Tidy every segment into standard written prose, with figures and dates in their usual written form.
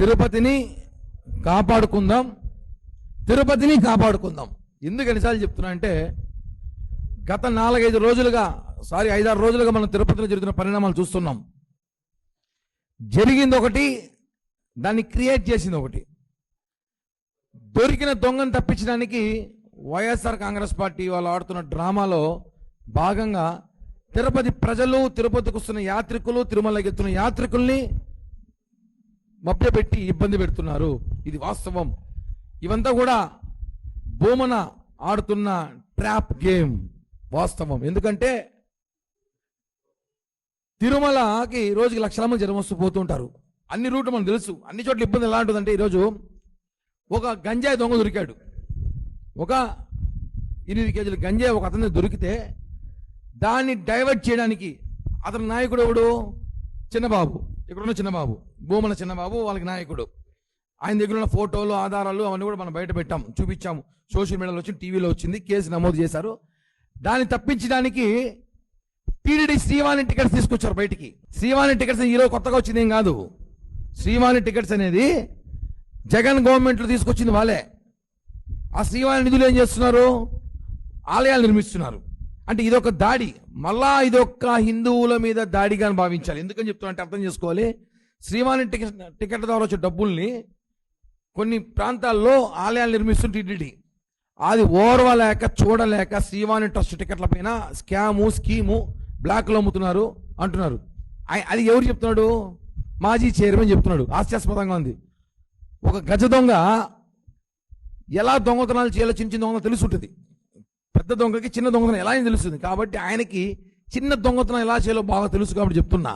తిరుపతిని కాపాడుకుందాం, తిరుపతిని కాపాడుకుందాం. ఎందుకు ఎన్నిసార్లు చెప్తున్నా అంటే గత 4-5 రోజులుగా 5-6 రోజులుగా మనం తిరుపతిలో జరుగుతున్న పరిణామాలు చూస్తున్నాం. జరిగింది ఒకటి, దాన్ని క్రియేట్ చేసింది ఒకటి. దొరికిన దొంగను తప్పించడానికి వైఎస్ఆర్ కాంగ్రెస్ పార్టీ వాళ్ళు ఆడుతున్న డ్రామాలో భాగంగా తిరుపతి ప్రజలు, తిరుపతికి వస్తున్న యాత్రికులు, తిరుమలకి వెళ్తున్న యాత్రికుల్ని మభ్యపెట్టి ఇబ్బంది పెడుతున్నారు. ఇది వాస్తవం. ఇవంతా కూడా భూమన ఆడుతున్న ట్రాప్ గేమ్ వాస్తవం. ఎందుకంటే తిరుమలకి రోజుకి లక్షల మంది జనం వస్తూ పోతుంటారు. అన్ని రూట్లు మనకు తెలుసు. అన్ని చోట్ల ఇబ్బంది ఎలా ఉంటుందంటే, ఈరోజు ఒక గంజాయి దొంగ దొరికాడు. ఒక 8 కేజీల గంజాయి ఒక అతని దొరికితే దాన్ని డైవర్ట్ చేయడానికి అతని నాయకుడు ఎవడు? చిన్నబాబు. ఇక్కడున్న చిన్నబాబు, భూమన చిన్నబాబు వాళ్ళకి నాయకుడు. ఆయన దగ్గర ఉన్న ఫోటోలు, ఆధారాలు అవన్నీ కూడా మనం బయట పెట్టాం, చూపించాము. సోషల్ మీడియాలో వచ్చింది, టీవీలో వచ్చింది, కేసు నమోదు చేశారు. దాన్ని తప్పించడానికి టీడీడీ శ్రీవాణి టికెట్స్ తీసుకొచ్చారు బయటికి. శ్రీవాణి టికెట్స్ ఈరోజు కొత్తగా వచ్చింది ఏం కాదు. శ్రీవాణి టికెట్స్ అనేది జగన్ గవర్నమెంట్లో తీసుకొచ్చింది వాళ్ళే. ఆ శ్రీవాణి నిధులు ఏం చేస్తున్నారు? ఆలయాలు నిర్మిస్తున్నారు. అంటే ఇదొక దాడి, మళ్ళా ఇదొక హిందువుల మీద దాడిగా భావించాలి. ఎందుకని చెప్తున్నా అంటే అర్థం చేసుకోవాలి. శ్రీవాణి టికెట్ ద్వారా వచ్చే డబ్బుల్ని కొన్ని ప్రాంతాల్లో ఆలయాలు నిర్మిస్తుంది టీటీడీ. అది ఓర్వలేక చూడలేక శ్రీవాణి ట్రస్ట్ టికెట్ల పైన స్కీము బ్లాక్లో అమ్ముతున్నారు అంటున్నారు. అది ఎవరు చెప్తున్నాడు? మాజీ చైర్మన్ చెప్తున్నాడు. హాస్యాస్పదంగా ఉంది. ఒక గజ దొంగ ఎలా దొంగతనాలు చేయాలో చిన్న చిన్న దొంగ తెలుసుంటుంది. పెద్ద దొంగకి చిన్న దొంగతనం ఎలా అని తెలుస్తుంది. కాబట్టి ఆయనకి చిన్న దొంగతనం ఎలా చేయాలో బాగా తెలుసు. కాబట్టి చెప్తున్నా,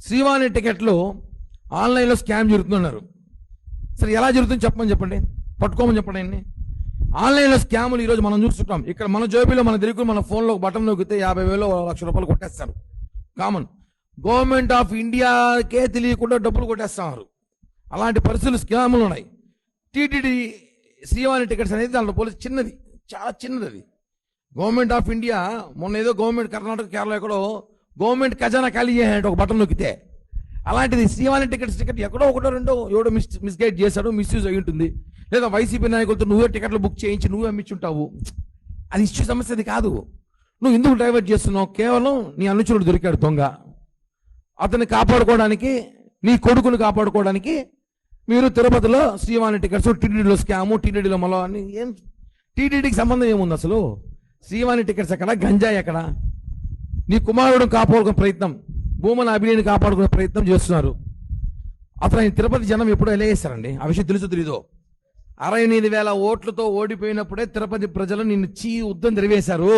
శ్రీవాణి టికెట్లు ఆన్లైన్లో స్కామ్ జరుగుతున్నారు. సరే, ఎలా జరుగుతుంది చెప్పండి, పట్టుకోమని చెప్పండి. ఆన్లైన్లో స్కాములు ఈరోజు మనం చూస్తుంటాం. ఇక్కడ మన జోబీలో మన తెలియకుండా మన ఫోన్లో బటన్ నొక్కితే 50,000 1,00,000 కొట్టేస్తారు. కామన్. గవర్నమెంట్ ఆఫ్ ఇండియాకే తెలియకుండా డబ్బులు కొట్టేస్తున్నారు. అలాంటి పరిస్థితులు, స్కాములు ఉన్నాయి. టీటీడీ శ్రీవాణి టికెట్స్ అనేది దాంట్లో పోలీసు చిన్నది, చాలా చిన్నది. అది గవర్నమెంట్ ఆఫ్ ఇండియా మొన్న ఏదో గవర్నమెంట్ కర్ణాటక, కేరళ ఎక్కడో గవర్నమెంట్ ఖజానా ఖాళీ చేయాలంటే ఒక బటన్ నొక్కితే, అలాంటిది శ్రీవాణి టికెట్ ఎక్కడో ఒకటో రెండో ఎవడో మిస్గైడ్ చేశాడు, మిస్యూజ్ అయి ఉంటుంది. లేదా వైసీపీ నాయకులతో నువ్వే టికెట్లు బుక్ చేయించి నువ్వే అమ్మించుంటావు. అది ఇష్యూ సమస్యది కాదు. నువ్వు ఎందుకు డైవర్ట్ చేస్తున్నావు? కేవలం నీ అనుచరుడు దొరికాడు దొంగ, అతన్ని కాపాడుకోవడానికి, నీ కొడుకుని కాపాడుకోవడానికి మీరు తిరుపతిలో శ్రీవాణి టికెట్స్, టీటీడీలో స్కాము, టీటీడీలో మళ్ళీ అని. ఏం టీటీడీకి సంబంధం ఏముంది అసలు? శ్రీవాణి టికెట్స్ ఎక్కడ, గంజాయి ఎక్కడ? నీ కుమారుడు కాపాడుకునే ప్రయత్నం, భూమన అభినయని కాపాడుకునే ప్రయత్నం చేస్తున్నారు. అతను తిరుపతి జనం ఎప్పుడో ఎలా చేశారండి? ఆ విషయం తెలీదో? 68,000 ఓట్లతో ఓడిపోయినప్పుడే తిరుపతి ప్రజలు నిన్ను ఉద్దం తెరివేశారు.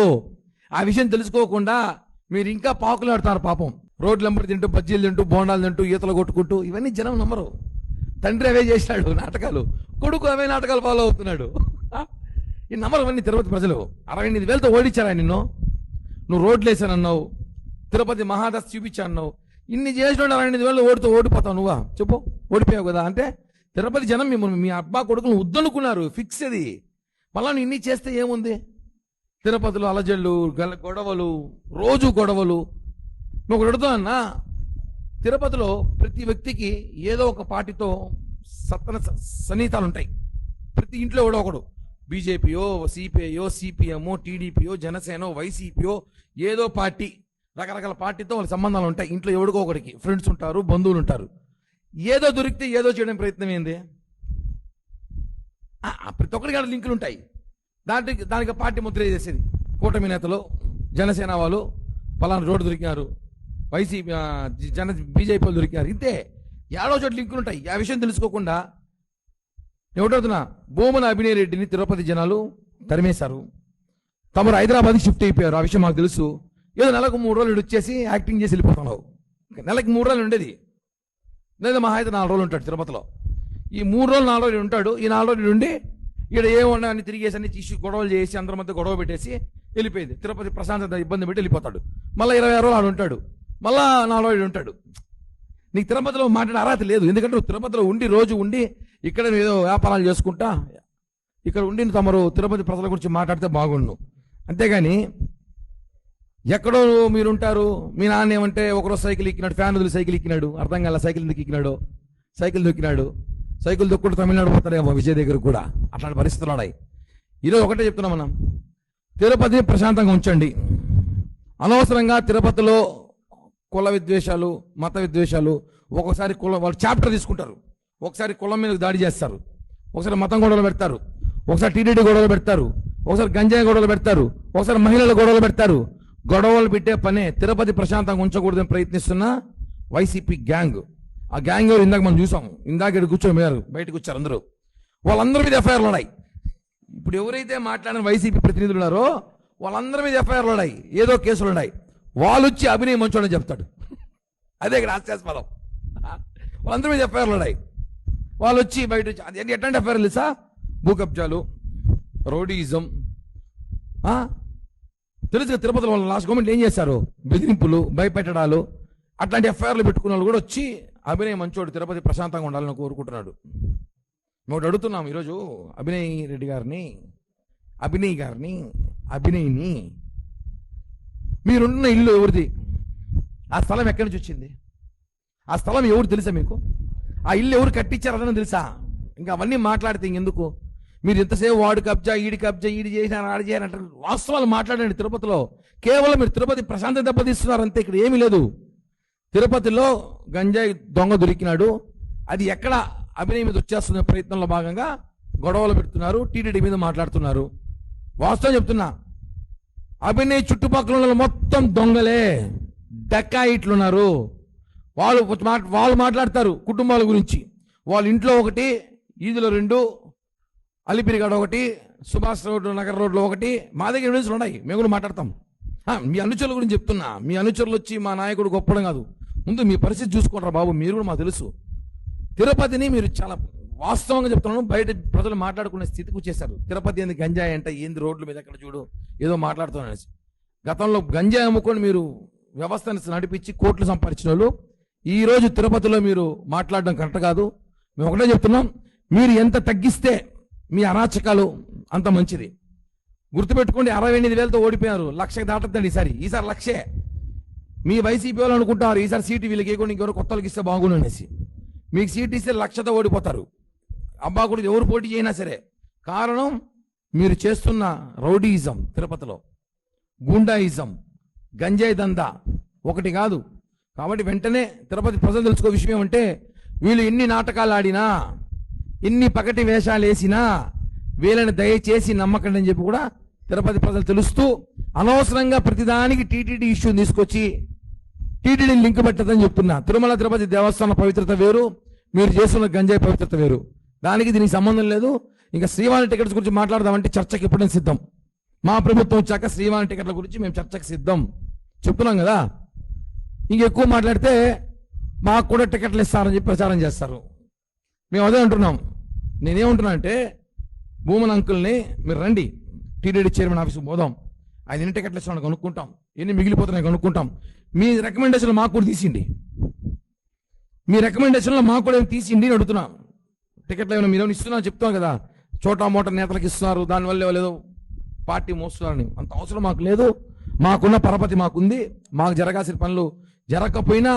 ఆ విషయం తెలుసుకోకుండా మీరు ఇంకా పాకులాడుతారు. పాపం, రోడ్లు వెంబడి తింటూ, బజ్జీలు తింటూ, బోండాలు తింటూ, ఈతలు కొట్టుకుంటూ. ఇవన్నీ జనం నమ్మరు. తండ్రి అవే చేశాడు నాటకాలు, కొడుకు అవే నాటకాలు ఫాలో అవుతున్నాడు. ఈ నమ్మరు అవన్నీ తిరుపతి ప్రజలు. 68,000తో ఓడించారా నిన్ను? నువ్వు రోడ్లు వేసానన్నావు, తిరుపతి మహాదశ చూపించాన్నావు. ఇన్ని చేసిన 68,000 ఓడిపోతావు నువ్వా? చెప్పు, ఓడిపోయావు కదా. అంటే తిరుపతి జనం మిమ్మల్ని, మీ అబ్బా కొడుకులు ఉద్దనుకున్నారు, ఫిక్స్. అది మళ్ళా నువ్వు ఇన్ని చేస్తే ఏముంది? తిరుపతిలో అలజళ్ళు, గొడవలు, రోజు గొడవలు. నువ్వు ఒకటి అడుగుతున్నా, తిరుపతిలో ప్రతి వ్యక్తికి ఏదో ఒక పార్టీతో సన్నిహితాలు ఉంటాయి. ప్రతి ఇంట్లో ఎవడో ఒకడు, బీజేపీయో, సిపిఐయో, సిపిఎంఓ, టీడీపీయో, జనసేనో, వైసీపీయో, ఏదో పార్టీ, రకరకాల పార్టీతో వాళ్ళ సంబంధాలు ఉంటాయి. ఇంట్లో ఎవడికో ఒకడికి ఫ్రెండ్స్ ఉంటారు, బంధువులు ఉంటారు. ఏదో దొరికితే ఏదో చేయడం ప్రయత్నం ఏంది? ప్రతి ఒక్కరికి అక్కడ లింకులు ఉంటాయి. దానికి పార్టీ ముద్ర చేసేది. కూటమి నేతలు, జనసేన వాళ్ళు పలానా రోడ్డు దొరికినారు, వైసీపీ బీజేపీ వాళ్ళు దొరికినారు. ఇంతే, ఏడో చోట లింకులు ఉంటాయి. ఆ విషయం తెలుసుకోకుండా ఎవడవుతున్నా భూమన అభినయ్ రెడ్డిని తిరుపతి జనాలు తరిమేశారు. తమరు హైదరాబాద్కి షిఫ్ట్ అయిపోయారు. ఆ విషయం మాకు తెలుసు. ఏదో నెలకు 3 రోజులు వచ్చేసి యాక్టింగ్ చేసి వెళ్ళిపోతున్నావు. నెలకి 3 రోజులు ఉండేది, లేదా మహా అయితే 4 రోజులు ఉంటాడు తిరుపతిలో. ఈ 3 రోజులు 4 రోజులు ఉంటాడు. ఈ 4 రోజులు ఉండి ఇక్కడ ఏమన్నా అన్ని తిరిగేసి అన్ని తీసి గొడవలు చేసి అందరి మధ్య గొడవ పెట్టేసి వెళ్ళిపోయింది. తిరుపతి ప్రశాంతత ఇబ్బంది పెట్టి వెళ్ళిపోతాడు. మళ్ళీ 26 రోజులు ఆడు ఉంటాడు, మళ్ళా 4 రోజులు ఉంటాడు. నీకు తిరుపతిలో మాట్లాడే అర్హత లేదు. ఎందుకంటే నువ్వు తిరుపతిలో ఉండి, రోజు ఉండి, ఇక్కడ ఏదో వ్యాపారాలు చేసుకుంటా ఇక్కడ ఉండి తమరు తిరుపతి ప్రజల గురించి మాట్లాడితే బాగుండు. అంతేగాని ఎక్కడో మీరుంటారు. మీ నాన్న ఏమంటే ఒకరోజు సైకిల్ ఎక్కినాడు, ఫ్యాన్ వదిలి సైకిల్ ఎక్కినాడు, అర్థం కాల సైకిల్ ఎందుకు ఎక్కినాడు, సైకిల్ దొక్కినాడు. సైకిల్ దొక్కుంటూ తమిళనాడు పోతాడేమో విజయ్ దగ్గర కూడా. అట్లాంటి పరిస్థితులు ఉన్నాయి. ఈరోజు ఒకటే చెప్తున్నాం మనం, తిరుపతిని ప్రశాంతంగా ఉంచండి. అనవసరంగా తిరుపతిలో కుల విద్వేషాలు, మత విద్వేషాలు, ఒక్కొక్కసారి వాళ్ళు చాప్టర్ తీసుకుంటారు, ఒకసారి కులం మీద దాడి చేస్తారు, ఒకసారి మతం గొడవలు పెడతారు, ఒకసారి టీడీడీ గొడవలు పెడతారు, ఒకసారి గంజాయి గొడవలు పెడతారు, ఒకసారి మహిళల గొడవలు పెడతారు. గొడవలు పెట్టే పనే తిరుపతి ప్రశాంతంగా ఉంచకూడదని ప్రయత్నిస్తున్న వైసీపీ గ్యాంగ్. ఆ గ్యాంగ్ ఎవరు ఇందాక మనం చూసాం, ఇందాక కూర్చొని పోయారు, బయటకు వచ్చారు అందరూ. వాళ్ళందరి మీద ఎఫ్ఐఆర్లు ఉన్నాయి. ఇప్పుడు ఎవరైతే మాట్లాడిన వైసీపీ ప్రతినిధులు ఉన్నారో వాళ్ళందరి మీద ఎఫ్ఐఆర్లు ఉన్నాయి, ఏదో కేసులు ఉన్నాయి. వాళ్ళు వచ్చి అభినయం మంచోడని చెప్తాడు. అదే ఇక్కడ హాస్యాస్పదం. వాళ్ళందరి మీద ఎఫ్ఐఆర్లు ఉన్నాయి. వాళ్ళు వచ్చి బయట వచ్చి అది ఎట్లాంటి ఎఫ్ఐఆర్లు తెలుసా? భూ కబ్జాలు, రౌడీయిజం. తెలుసుగా తిరుపతిలో వాళ్ళు లాస్ట్ గవర్నమెంట్ ఏం చేశారు? బెదిరింపులు, భయపెట్టడాలు, అట్లాంటి ఎఫ్ఐఆర్లు పెట్టుకున్న వాళ్ళు కూడా వచ్చి అభినయ్ మంచోడు, తిరుపతి ప్రశాంతంగా ఉండాలని కోరుకుంటున్నాడు. మేము అడుగుతున్నాం ఈరోజు అభినయ్ గారిని, మీరున్న ఇల్లు ఎవరిది? ఆ స్థలం ఎక్కడి నుంచి వచ్చింది? ఆ స్థలం ఎవరు తెలుసా మీకు? ఆ ఇల్లు ఎవరు కట్టించారు అదని తెలుసా? ఇంకా అవన్నీ మాట్లాడితే ఇంకెందుకు? మీరు ఎంతసేపు వాడు కబ్జా, ఈడి చేసినారు, ఆడు చేయాలంటారు. వాస్తవాలు మాట్లాడండి. తిరుపతిలో కేవలం మీరు తిరుపతి ప్రశాంతత దెబ్బతీస్తున్నారు అంతే, ఇక్కడ ఏమీ లేదు. తిరుపతిలో గంజాయి దొంగ దొరికినాడు, అది ఎక్కడ అభినయ్ మీద వచ్చేస్తున్న ప్రయత్నంలో భాగంగా గొడవలు పెడుతున్నారు, టీటీడీ మీద మాట్లాడుతున్నారు. వాస్తవం చెప్తున్నా, అభినయ్ చుట్టుపక్కల మొత్తం దొంగలే, డకాయిట్లున్నారు. వాళ్ళు మాట్లాడతారు కుటుంబాల గురించి. వాళ్ళ ఇంట్లో ఒకటి, ఈదులో 2, అలిపిరిగడ ఒకటి, సుభాష్ రోడ్డు, నగర్ రోడ్లో ఒకటి. మా దగ్గర ఎవిడెన్స్లు ఉన్నాయి, మేము కూడా మాట్లాడతాం. మీ అనుచరుల గురించి చెప్తున్నా. మీ అనుచరులు వచ్చి మా నాయకుడు గొప్పడం కాదు, ముందు మీ పరిస్థితి చూసుకుంటారా బాబు, మీరు కూడా మాకు తెలుసు. తిరుపతిని మీరు చాలా వాస్తవంగా చెప్తున్నాను, బయట ప్రజలు మాట్లాడుకునే స్థితికి వచ్చేసారు. తిరుపతి ఏంది గంజాయి అంటే ఏంది, రోడ్ల మీద ఎక్కడ చూడు ఏదో మాట్లాడుతున్నాను. గతంలో గంజాయి అమ్ముకొని మీరు వ్యవస్థను నడిపించి కోట్లు సంపాదించిన వాళ్ళు ఈరోజు తిరుపతిలో మీరు మాట్లాడడం కరెక్ట్ కాదు. మేము ఒకటే చెప్తున్నాం, మీరు ఎంత తగ్గిస్తే మీ అరాచకాలు అంత మంచిది. గుర్తుపెట్టుకోండి, 68,000తో ఓడిపోయారు, 1,00,000 దాటద్దండి ఈసారి 1,00,000. మీ వైసీపీ వాళ్ళు అనుకుంటారు ఈసారి సీటు వీళ్ళకి ఇవ్వకుండా ఇంకెవరు కొత్త వాళ్ళకి ఇస్తే బాగుండు అనేసి. మీకు సీట్ ఇస్తే 1,00,000తో ఓడిపోతారు. అబ్బా కూడా ఎవరు పోటీ చేయినా సరే. కారణం మీరు చేస్తున్న రౌడీయిజం, తిరుపతిలో గూండాయిజం, గంజాయి దందా ఒకటి కాదు. కాబట్టి వెంటనే తిరుపతి ప్రజలు తెలుసుకో విషయం ఏమంటే, వీళ్ళు ఎన్ని నాటకాలు ఆడినా, ఎన్ని పకటి వేషాలు వేసినా వీళ్ళని దయచేసి నమ్మకండి అని చెప్పి కూడా తిరుపతి ప్రజలు తెలుస్తూ, అనవసరంగా ప్రతిదానికి టీటీడీ ఇష్యూ తీసుకొచ్చి టీటీడీని లింక్ పెట్టదని చెప్తున్నా. తిరుమల తిరుపతి దేవస్థానం పవిత్రత వేరు, మీరు చేస్తున్న గంజాయి పవిత్రత వేరు. దానికి దీనికి సంబంధం లేదు. ఇంకా శ్రీవారి టికెట్స్ గురించి మాట్లాడదామంటే చర్చకి ఎప్పుడైనా సిద్ధం. మా ప్రభుత్వం వచ్చాక శ్రీవారి టికెట్ల గురించి మేము చర్చకి సిద్ధం చెప్తున్నాం కదా. ఇంకెక్కువ మాట్లాడితే మాకు కూడా టికెట్లు ఇస్తారని చెప్పి ప్రచారం చేస్తారు. మేము అదే అంటున్నాం. నేనేమంటున్నా అంటే, భూమన్ అంకుల్ని మీరు రండి, టీటీడీ చైర్మన్ ఆఫీస్కి పోదాం, ఆయన ఎన్ని టికెట్లు ఇస్తున్నాడు కనుక్కుంటాం, ఎన్ని మిగిలిపోతున్నాయి కనుక్కుంటాం. మీ రికమెండేషన్లు మాకు కూడా తీసిండి, మీ రికమెండేషన్లో మాకు కూడా తీసిండి అని అడుగుతున్నాం. టికెట్లు ఏమైనా మీరు ఇస్తున్నా చెప్తాం కదా, చోటా మోటా నేతలకు ఇస్తున్నారు, దానివల్ల లేదో పార్టీ మోస్తున్నారని. అంత అవసరం మాకు లేదు. మాకున్న పరపతి మాకుంది. మాకు జరగాల్సిన పనులు జరగకపోయినా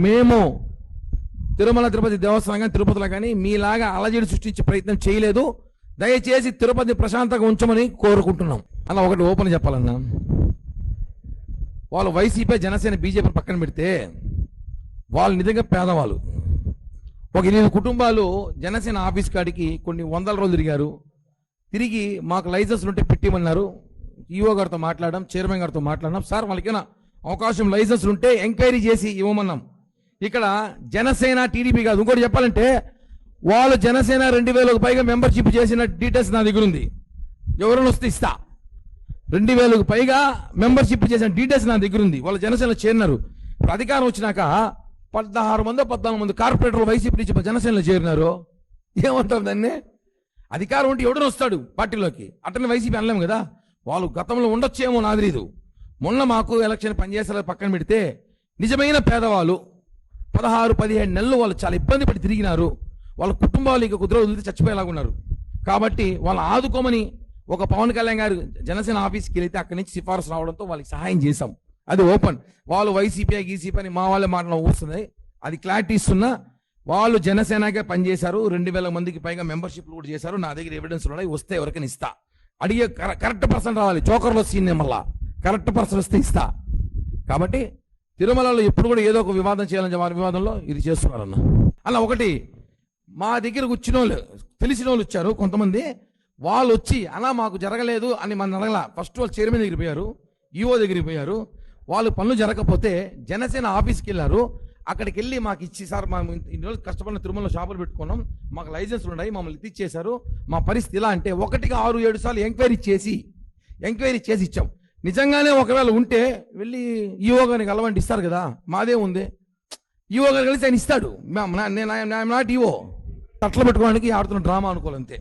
మేము తిరుమల తిరుపతి దేవస్థానం కానీ తిరుపతిలో కానీ మీలాగా అలజడి సృష్టించే ప్రయత్నం చేయలేదు. దయచేసి తిరుపతి ప్రశాంతంగా ఉంచమని కోరుకుంటున్నాం. అలా ఒకటి ఓపెన్ చెప్పాలన్నా, వాళ్ళు వైసీపీ, జనసేన, బీజేపీ పక్కన పెడితే వాళ్ళు నిజంగా పేదవాళ్ళు. ఒక 8 కుటుంబాలు జనసేన ఆఫీస్ కాడికి కొన్ని వందల రోజులు తిరిగారు. తిరిగి మాకు లైసెన్స్లు ఉంటే పెట్టిమన్నారు. ఈఓ గారితో మాట్లాడడం, చైర్మన్ గారితో మాట్లాడడం, సార్ వాళ్ళకైనా అవకాశం లైసెన్స్లు ఉంటే ఎంక్వైరీ చేసి ఇవ్వమన్నాం. ఇక్కడ జనసేన, టీడీపీ కాదు. ఇంకోటి చెప్పాలంటే, వాళ్ళు జనసేన 2,000కు పైగా మెంబర్షిప్ చేసిన డీటెయిల్స్ నా దగ్గర ఉంది. ఎవరైనా వస్తే ఇస్తా. 2,000కు పైగా మెంబర్షిప్ చేసిన డీటెయిల్స్ నా దగ్గర ఉంది. వాళ్ళు జనసేనలో చేరినారు. ఇప్పుడు అధికారం వచ్చినాక 16 మంది 14 మంది కార్పొరేటర్లు వైసీపీ నుంచి జనసేనలో చేరినారు. ఏమంటారు దాన్ని? అధికారం ఉంటే ఎవడని వస్తాడు పార్టీలోకి, అట్టని వైసీపీ అనలేము కదా. వాళ్ళు గతంలో ఉండొచ్చేమో నాకు తెలియదు. మొన్న మాకు ఎలక్షన్ పనిచేసే పక్కన పెడితే నిజమైన పేదవాళ్ళు 16-17 నెలలు వాళ్ళు చాలా ఇబ్బంది పడి తిరిగినారు. వాళ్ళ కుటుంబాలు ఇక కుదిర వదిలితే చచ్చిపోయేలాగున్నారు. కాబట్టి వాళ్ళు ఆదుకోమని ఒక పవన్ కళ్యాణ్ గారు జనసేన ఆఫీస్కి వెళితే అక్కడి నుంచి సిఫారసు రావడంతో వాళ్ళకి సహాయం చేశాం. అది ఓపెన్. వాళ్ళు వైసీపీ గీసీపీ అని మా వాళ్ళే మాటలు వస్తున్నాయి. అది క్లారిటీ ఇస్తున్నా. వాళ్ళు జనసేనకే పనిచేశారు, 2000 మందికి పైగా మెంబర్షిప్లు కూడా చేశారు. నా దగ్గర ఎవిడెన్స్ ఉన్నాయి, వస్తే ఎవరికైనా ఇస్తా. అడిగే కరెక్ట్ పర్సన్ రావాలి, చోకర్లో సీన్ మళ్ళా కరెక్ట్ పర్సన్ వస్తే ఇస్తా. కాబట్టి తిరుమలలో ఎప్పుడు కూడా ఏదో ఒక వివాదం చేయాలని వారి వివాదంలో ఇది చేస్తున్నారన్న. అలా ఒకటి మా దగ్గర వచ్చిన వాళ్ళు తెలిసిన వాళ్ళు వచ్చారు కొంతమంది, వాళ్ళు వచ్చి అలా మాకు జరగలేదు అని మన అడగల. ఫస్ట్ వాళ్ళు చైర్మన్ దగ్గరికి పోయారు, ఈఓ దగ్గరికి పోయారు. వాళ్ళు పనులు జరగకపోతే జనసేన ఆఫీస్కి వెళ్ళారు. అక్కడికి వెళ్ళి మాకు ఇచ్చి, సార్ మేము ఇన్ని రోజులు కష్టపడిన తిరుమలలో షాపులు పెట్టుకున్నాం, మాకు లైసెన్స్లు ఉన్నాయి, మమ్మల్ని ఇచ్చేశారు, మా పరిస్థితి ఇలా అంటే 1కి 6-7 సార్లు ఎంక్వైరీ చేసి ఇచ్చాం. నిజంగానే ఒకవేళ ఉంటే వెళ్ళి ఈఓ గారిని కలవండి, ఇస్తారు కదా, మాదే ఉంది. ఈఓ గారు కలిసి ఆయన ఇస్తాడు. నేను నాట్ ఈఓ. తట్లు పెట్టుకోవడానికి ఆడుతున్న డ్రామా అనుకోవాలంతే,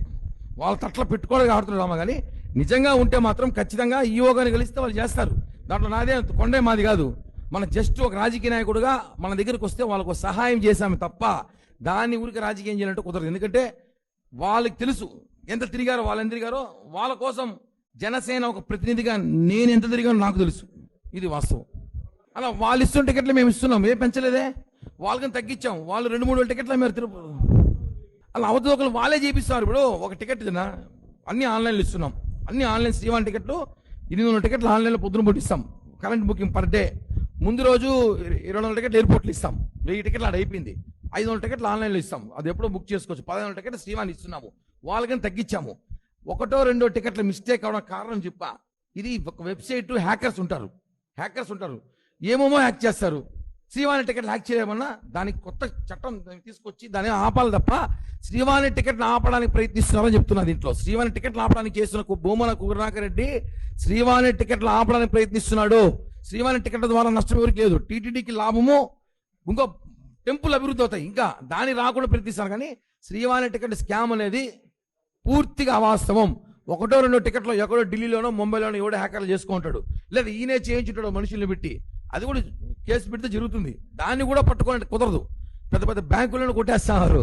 వాళ్ళ తట్ల పెట్టుకోవడానికి ఆడుతున్న డ్రామా. కానీ నిజంగా ఉంటే మాత్రం ఖచ్చితంగా ఈఓ గారిని కలిస్తే వాళ్ళు చేస్తారు. దాంట్లో నాదే కొండే మాది కాదు. మన జస్ట్ ఒక రాజకీయ నాయకుడుగా మన దగ్గరకు వస్తే వాళ్ళకు సహాయం చేశాము తప్ప దాన్ని ఊరికి రాజకీయం చేయాలంటే కుదరదు. ఎందుకంటే వాళ్ళకి తెలుసు ఎంత తిరిగారో, వాళ్ళు ఎంత తిరిగారో. వాళ్ళ కోసం జనసేన ఒక ప్రతినిధిగా నేను ఎంత తిరిగానో నాకు తెలుసు, ఇది వాస్తవం. అలా వాళ్ళు ఇస్తున్న టికెట్లు మేము ఇస్తున్నాం, ఏం పెంచలేదే. వాళ్ళకని తగ్గించాం, వాళ్ళు 2-3 టికెట్లు మీరు తిరుపతి అలా అవతల వాళ్ళే చేపిస్తున్నారు. ఇప్పుడు ఒక టికెట్ అన్ని ఆన్లైన్లో ఇస్తున్నాం, అన్ని ఆన్లైన్ శ్రీవాణి టికెట్లు 800 టికెట్లు ఆన్లైన్లో పొద్దున పుట్టిస్తాం. Current booking per day. ముందు రోజు 200 టికెట్లు ఎయిర్పోర్ట్లు ఇస్తాం, 1000 టికెట్లు ఆడ అయిపోయింది. 500 టికెట్లు ఆన్లైన్లో ఇస్తాం, అది ఎప్పుడో బుక్ చేసుకోవచ్చు. 1500 టికెట్లు శ్రీవాణి ఇస్తున్నాము, వాళ్ళకని తగ్గించాము. 1-2 టికెట్ల మిస్టేక్ అవడం కారణం చెప్పా. ఇది ఒక వెబ్సైట్ హ్యాకర్స్ ఉంటారు, ఏమేమో హ్యాక్ చేస్తారు. శ్రీవాణి టికెట్లు హ్యాక్ చేయలేమన్నా దానికి కొత్త చట్టం తీసుకొచ్చి దాన్ని ఆపాలి తప్ప శ్రీవాణి టికెట్ను ఆపడానికి ప్రయత్నిస్తున్నారని చెప్తున్నా. దీంట్లో శ్రీవాణి టికెట్లు ఆపడానికి చేస్తున్న భూమన కుగనాకర్ రెడ్డి శ్రీవాణి టికెట్లు ఆపడానికి ప్రయత్నిస్తున్నాడు. శ్రీవాణి టికెట్ల ద్వారా నష్టం ఎవరికి లేదు, టీటీడీకి లాభము, ఇంకో టెంపుల్ అభివృద్ధి అవుతాయి, ఇంకా దాని రాకుండా ప్రయత్నిస్తారు. కానీ శ్రీవాణి టికెట్ స్కామ్ అనేది పూర్తిగా అవాస్తవం. 1-2 టికెట్లో ఎక్కడో ఢిల్లీలోనో ముంబైలోనో ఎవడో హ్యాకర్లు చేసుకుంటాడు, లేదా ఈయనే చేయించుంటాడు మనుషుల్ని పెట్టి. అది కూడా కేసు పెడితే జరుగుతుంది, దాన్ని కూడా పట్టుకోవాలంటే కుదరదు. పెద్ద పెద్ద బ్యాంకులను కొట్టేస్తున్నారు.